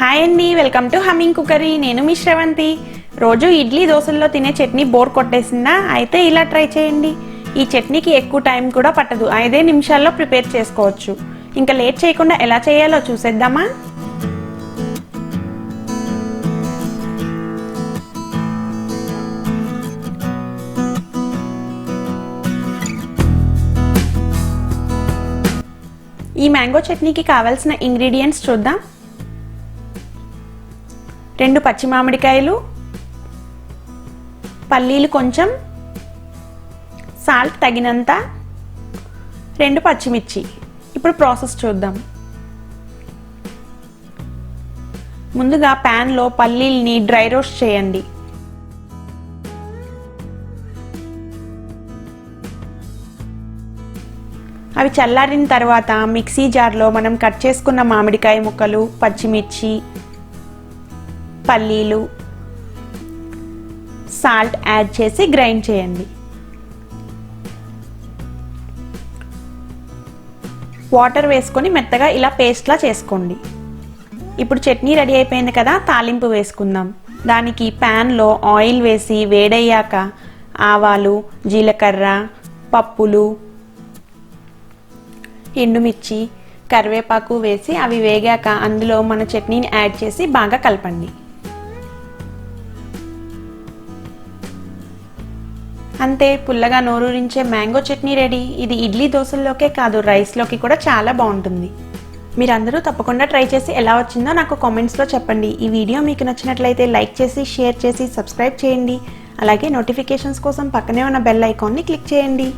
Hi అండి, welcome to humming cookery. నేను మీ శ్రవంతి. రోజు ఇడ్లీ దోశల్లో తినే చట్నీ బోర్ కొట్టేసిందా? అయితే ఇలా ట్రై చేయండి. ఈ చట్నీకి ఎక్కువ టైం కూడా పట్టదు, 5 నిమిషాల్లో ప్రిపేర్ చేసుకోవచ్చు. ఇంకా లేట్ చేయకుండా ఎలా చేయాలో చూసేద్దామా? ఈ మ్యాంగో చట్నీకి కావాల్సిన ఇంగ్రీడియంట్స్ చూద్దాం. 2 పచ్చి మామిడికాయలు, పల్లీలు కొంచెం, సాల్ట్ తగినంత, 2 పచ్చిమిర్చి. ఇప్పుడు ప్రాసెస్ చూద్దాం. ముందుగా ప్యాన్లో పల్లీల్ని డ్రై రోస్ట్ చేయండి. అవి చల్లారిన తర్వాత మిక్సీ జార్లో మనం కట్ చేసుకున్న మామిడికాయ ముక్కలు, పచ్చిమిర్చి, పల్లీలు, సాల్ట్ యాడ్ చేసి గ్రైండ్ చేయండి. వాటర్ వేసుకొని మెత్తగా ఇలా పేస్ట్లా చేసుకోండి. ఇప్పుడు చట్నీ రెడీ అయిపోయింది కదా, తాలింపు వేసుకుందాం. దానికి ప్యాన్లో ఆయిల్ వేసి వేడయ్యాక ఆవాలు, జీలకర్ర, పప్పులు, ఎండుమిర్చి, కరివేపాకు వేసి అవి వేగాక అందులో మన చట్నీని యాడ్ చేసి బాగా కలపండి. అంతే, పుల్లగా నోరూరించే మ్యాంగో చట్నీ రెడీ. ఇది ఇడ్లీ దోశల్లోకే కాదు, రైస్లోకి కూడా చాలా బాగుంటుంది. మీరందరూ తప్పకుండా ట్రై చేసి ఎలా వచ్చిందో నాకు కామెంట్స్లో చెప్పండి. ఈ వీడియో మీకు నచ్చినట్లయితే లైక్ చేసి, షేర్ చేసి, సబ్స్క్రైబ్ చేయండి. అలాగే నోటిఫికేషన్స్ కోసం పక్కనే ఉన్న బెల్ ఐకాన్ని క్లిక్ చేయండి.